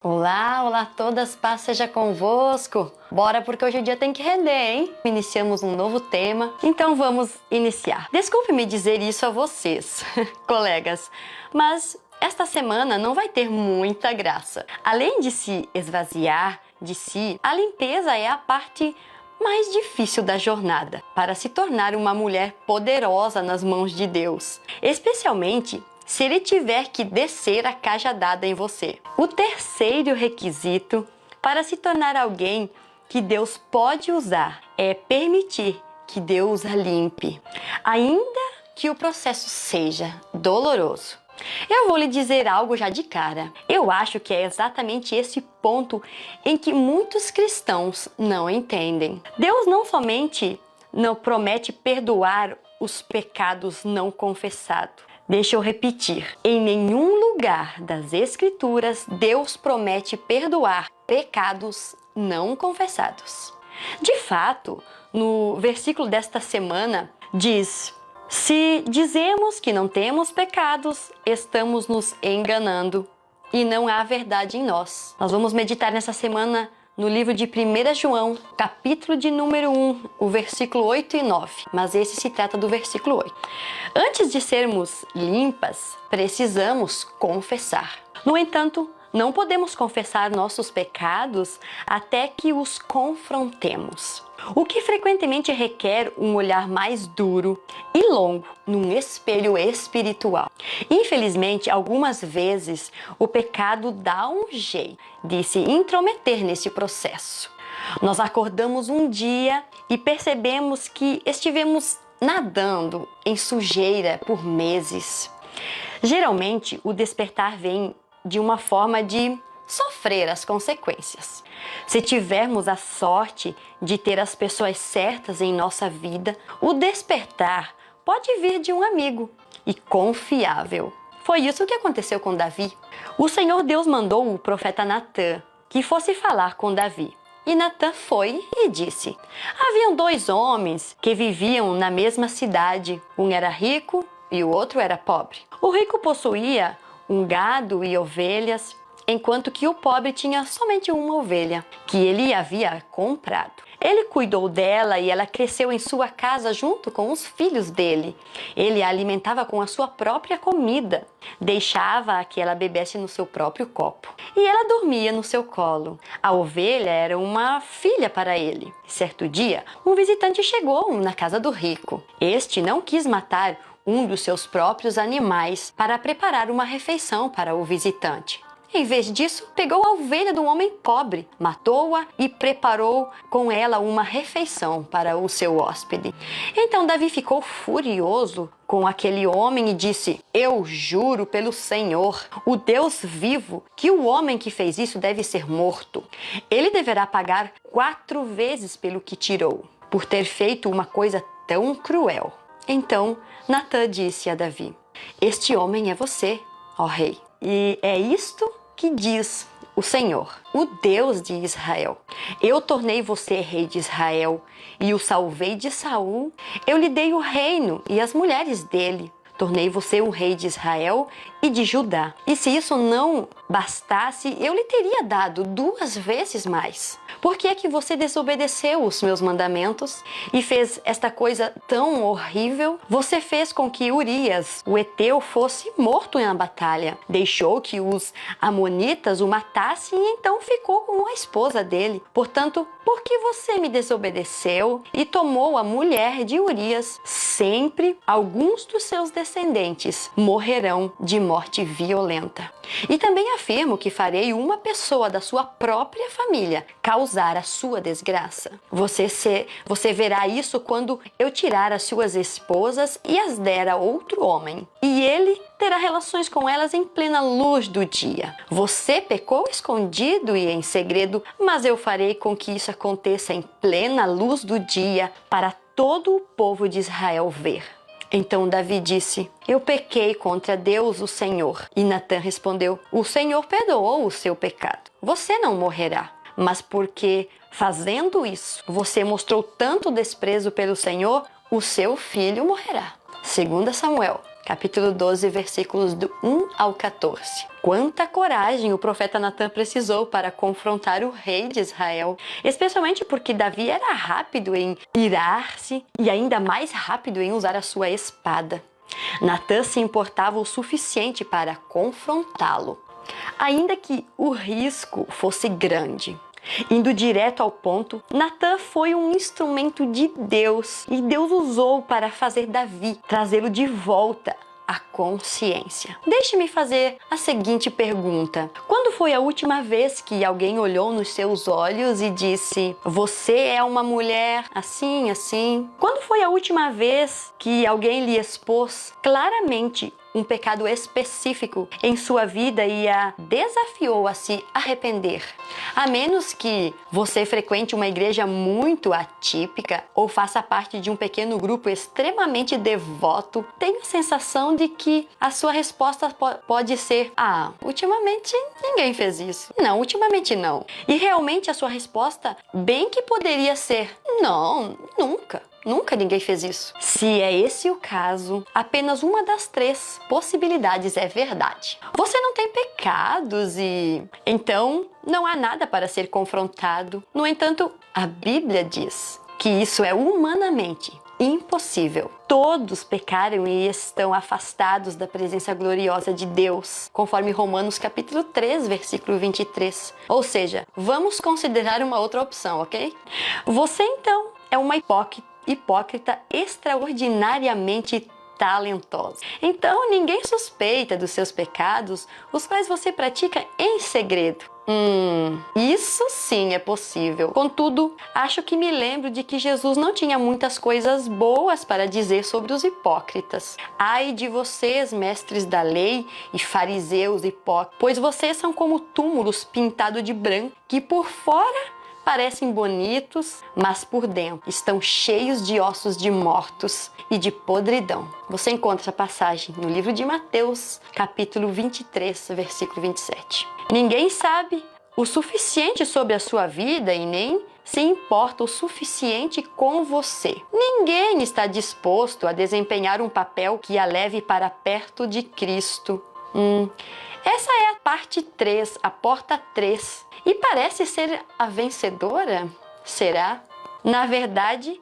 Olá, olá a todas, paz seja convosco. Bora porque hoje o dia tem que render, hein? Iniciamos um novo tema, então vamos iniciar. Desculpe-me dizer isso a vocês, colegas, mas esta semana não vai ter muita graça. Além de se esvaziar de si, a limpeza é a parte mais difícil da jornada para se tornar uma mulher poderosa nas mãos de Deus, especialmente se ele tiver que descer a cajadada em você. O terceiro requisito para se tornar alguém que Deus pode usar é permitir que Deus a limpe, ainda que o processo seja doloroso. Eu vou lhe dizer algo já de cara. Eu acho que é exatamente esse ponto em que muitos cristãos não entendem. Deus não somente não promete perdoar os pecados não confessados. Deixa eu repetir. Em nenhum lugar das Escrituras Deus promete perdoar pecados não confessados. De fato, no versículo desta semana diz: se dizemos que não temos pecados, estamos nos enganando e não há verdade em nós. Nós vamos meditar nessa semana no livro de 1 João, capítulo de número 1, o versículo 8 e 9. Mas esse se trata do versículo 8. Antes de sermos limpas, precisamos confessar. No entanto, não podemos confessar nossos pecados até que os confrontemos, o que frequentemente requer um olhar mais duro e longo num espelho espiritual. Infelizmente, algumas vezes o pecado dá um jeito de se intrometer nesse processo. Nós acordamos um dia e percebemos que estivemos nadando em sujeira por meses. Geralmente, o despertar vem de uma forma de sofrer as consequências. Se tivermos a sorte de ter as pessoas certas em nossa vida, o despertar pode vir de um amigo e confiável. Foi isso que aconteceu com Davi. O Senhor Deus mandou o profeta Natã que fosse falar com Davi. E Natã foi e disse: haviam dois homens que viviam na mesma cidade. Um era rico e o outro era pobre. O rico possuía um gado e ovelhas, enquanto que o pobre tinha somente uma ovelha, que ele havia comprado. Ele cuidou dela e ela cresceu em sua casa junto com os filhos dele. Ele a alimentava com a sua própria comida, deixava que ela bebesse no seu próprio copo. E ela dormia no seu colo. A ovelha era uma filha para ele. Certo dia, um visitante chegou na casa do rico. Este não quis matar um dos seus próprios animais para preparar uma refeição para o visitante. Em vez disso, pegou a ovelha do homem pobre, matou-a e preparou com ela uma refeição para o seu hóspede. Então Davi ficou furioso com aquele homem e disse: eu juro pelo Senhor, o Deus vivo, que o homem que fez isso deve ser morto. Ele deverá pagar 4 vezes pelo que tirou, por ter feito uma coisa tão cruel. Então Natã disse a Davi: este homem é você, ó rei. E é isto que diz o Senhor, o Deus de Israel: eu tornei você rei de Israel e o salvei de Saul. Eu lhe dei o reino e as mulheres dele. Tornei você um rei de Israel e de Judá. E se isso não bastasse, eu lhe teria dado 2 vezes mais. Por que é que você desobedeceu os meus mandamentos e fez esta coisa tão horrível? Você fez com que Urias, o heteu, fosse morto na batalha. Deixou que os amonitas o matassem e então ficou com a esposa dele. Portanto, por que você me desobedeceu e tomou a mulher de Urias? Sempre alguns dos seus descendentes morrerão de morte violenta. E também afirmo que farei uma pessoa da sua própria família causar a sua desgraça. Você verá isso quando eu tirar as suas esposas e as der a outro homem, e ele terá relações com elas em plena luz do dia. Você pecou escondido e em segredo, mas eu farei com que isso aconteça em plena luz do dia para todo o povo de Israel ver. Então Davi disse: eu pequei contra Deus, o Senhor. E Natã respondeu: o Senhor perdoou o seu pecado. Você não morrerá. Mas porque, fazendo isso, você mostrou tanto desprezo pelo Senhor, o seu filho morrerá. 2 Samuel, capítulo 12, versículos do 1 ao 14. Quanta coragem o profeta Natan precisou para confrontar o rei de Israel, especialmente porque Davi era rápido em irar-se e ainda mais rápido em usar a sua espada. Natan se importava o suficiente para confrontá-lo, ainda que o risco fosse grande. Indo direto ao ponto, Natan foi um instrumento de Deus e Deus usou para fazer Davi trazê-lo de volta à consciência. Deixe-me fazer a seguinte pergunta: quando foi a última vez que alguém olhou nos seus olhos e disse: "Você é uma mulher assim, assim"? Quando foi a última vez que alguém lhe expôs claramente um pecado específico em sua vida e a desafiou a se arrepender? A menos que você frequente uma igreja muito atípica ou faça parte de um pequeno grupo extremamente devoto, tenho a sensação de que a sua resposta pode ser: "Ah, ultimamente ninguém fez isso. Não, ultimamente não." E realmente a sua resposta bem que poderia ser: "Não, nunca. Nunca ninguém fez isso." Se é esse o caso, apenas uma das 3 possibilidades é verdade. Você não tem pecados e então não há nada para ser confrontado. No entanto, a Bíblia diz que isso é humanamente impossível. Todos pecaram e estão afastados da presença gloriosa de Deus, conforme Romanos capítulo 3, versículo 23. Ou seja, vamos considerar uma outra opção, ok? Você então é uma hipócrita extraordinariamente talentosa. Então ninguém suspeita dos seus pecados, os quais você pratica em segredo. Isso sim é possível. Contudo, acho que me lembro de que Jesus não tinha muitas coisas boas para dizer sobre os hipócritas. Ai de vocês, mestres da lei e fariseus hipócritas, pois vocês são como túmulos pintados de branco, que por fora parecem bonitos, mas por dentro estão cheios de ossos de mortos e de podridão. Você encontra essa passagem no livro de Mateus, capítulo 23, versículo 27. Ninguém sabe o suficiente sobre a sua vida e nem se importa o suficiente com você. Ninguém está disposto a desempenhar um papel que a leve para perto de Cristo. Essa é a parte 3, a porta 3. E parece ser a vencedora? Será? Na verdade,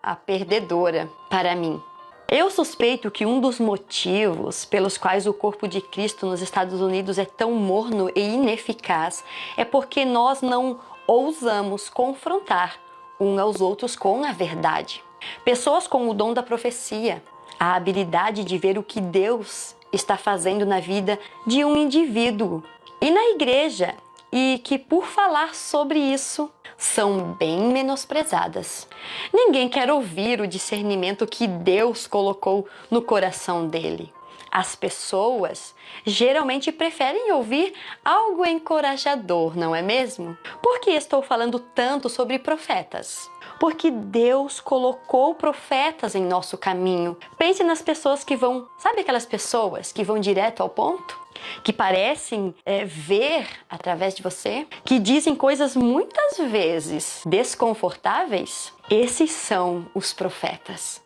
a perdedora, para mim. Eu suspeito que um dos motivos pelos quais o corpo de Cristo nos Estados Unidos é tão morno e ineficaz é porque nós não ousamos confrontar uns aos outros com a verdade. Pessoas com o dom da profecia, a habilidade de ver o que Deus está fazendo na vida de um indivíduo e na igreja, e que por falar sobre isso são bem menosprezadas. Ninguém quer ouvir o discernimento que Deus colocou no coração dele. As pessoas geralmente preferem ouvir algo encorajador, não é mesmo? Por que estou falando tanto sobre profetas? Porque Deus colocou profetas em nosso caminho. Pense nas pessoas que vão... Sabe aquelas pessoas que vão direto ao ponto? Que parecem ver através de você? Que dizem coisas muitas vezes desconfortáveis? Esses são os profetas.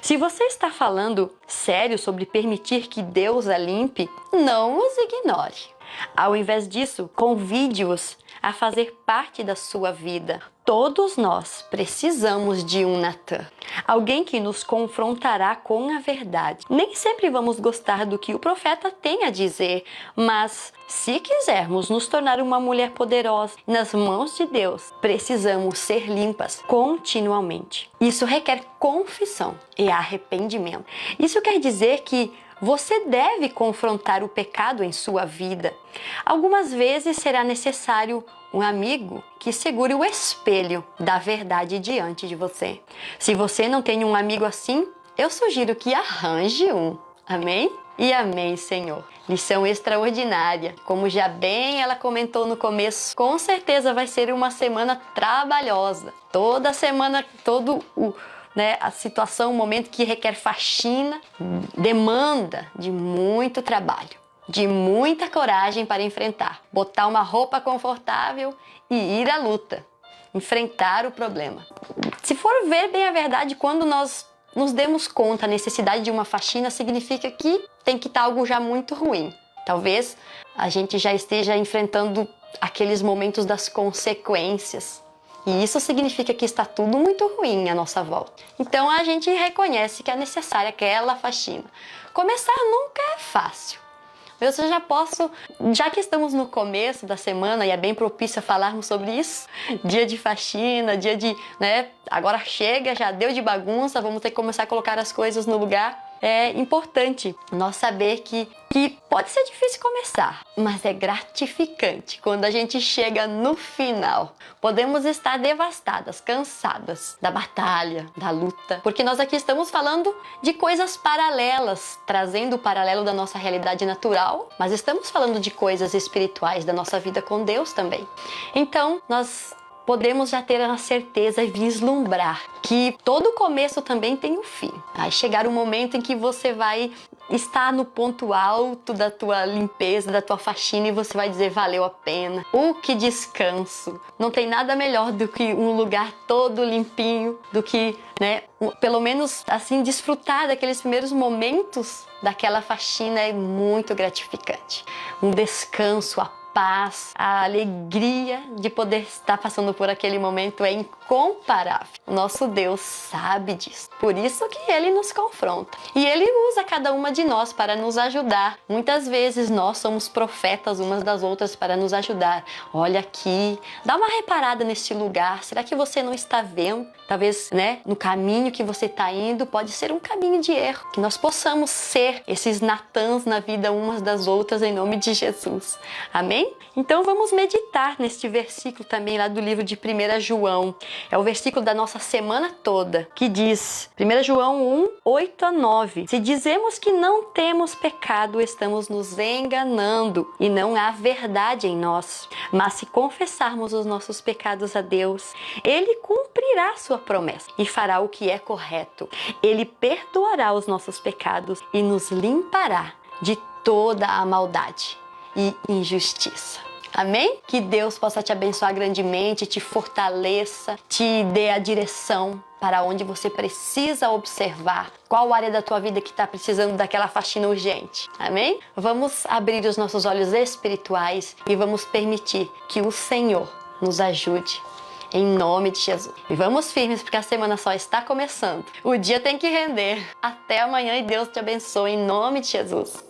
Se você está falando sério sobre permitir que Deus a limpe, não os ignore. Ao invés disso, convide-os a fazer parte da sua vida. Todos nós precisamos de um Natan, alguém que nos confrontará com a verdade. Nem sempre vamos gostar do que o profeta tem a dizer, mas se quisermos nos tornar uma mulher poderosa nas mãos de Deus, precisamos ser limpas continuamente. Isso requer confissão e arrependimento. Isso quer dizer que você deve confrontar o pecado em sua vida. Algumas vezes será necessário um amigo que segure o espelho da verdade diante de você. Se você não tem um amigo assim, eu sugiro que arranje um. Amém? E amém, Senhor. Lição extraordinária. Como já bem ela comentou no começo, com certeza vai ser uma semana trabalhosa. Toda semana, a situação, o momento que requer faxina, demanda de muito trabalho, de muita coragem para enfrentar, botar uma roupa confortável e ir à luta, enfrentar o problema. Se for ver bem a verdade, quando nós nos demos conta, a necessidade de uma faxina significa que tem que estar algo já muito ruim. Talvez a gente já esteja enfrentando aqueles momentos das consequências. E isso significa que está tudo muito ruim à nossa volta. Então a gente reconhece que é necessária aquela faxina. Começar nunca é fácil. Eu já que estamos no começo da semana e é bem propício a falarmos sobre isso, dia de faxina, dia de, agora chega, já deu de bagunça, vamos ter que começar a colocar as coisas no lugar. É importante nós saber que pode ser difícil começar, mas é gratificante quando a gente chega no final. Podemos estar devastadas, cansadas da batalha, da luta, porque nós aqui estamos falando de coisas paralelas, trazendo o paralelo da nossa realidade natural, mas estamos falando de coisas espirituais da nossa vida com Deus também. Então, nós podemos já ter a certeza e vislumbrar que todo começo também tem um fim. Vai chegar um momento em que você vai estar no ponto alto da tua limpeza, da tua faxina, e você vai dizer, valeu a pena. Que descanso! Não tem nada melhor do que um lugar todo limpinho, do que, pelo menos assim, desfrutar daqueles primeiros momentos daquela faxina é muito gratificante. Um descanso, a paz, a alegria de poder estar passando por aquele momento é incomparável. O nosso Deus sabe disso. Por isso que Ele nos confronta. E Ele usa cada uma de nós para nos ajudar. Muitas vezes nós somos profetas umas das outras para nos ajudar. Olha aqui, dá uma reparada neste lugar. Será que você não está vendo? Talvez, no caminho que você está indo pode ser um caminho de erro. Que nós possamos ser esses Natãs na vida umas das outras em nome de Jesus. Amém? Então vamos meditar neste versículo também lá do livro de 1 João. É o versículo da nossa semana toda, que diz, 1 João 1, 8 a 9. Se dizemos que não temos pecado, estamos nos enganando e não há verdade em nós. Mas se confessarmos os nossos pecados a Deus, Ele cumprirá sua promessa e fará o que é correto. Ele perdoará os nossos pecados e nos limpará de toda a maldade e injustiça. Amém? Que Deus possa te abençoar grandemente, te fortaleça, te dê a direção para onde você precisa observar. Qual área da tua vida que está precisando daquela faxina urgente? Amém? Vamos abrir os nossos olhos espirituais e vamos permitir que o Senhor nos ajude. Em nome de Jesus. E vamos firmes, porque a semana só está começando. O dia tem que render. Até amanhã e Deus te abençoe em nome de Jesus.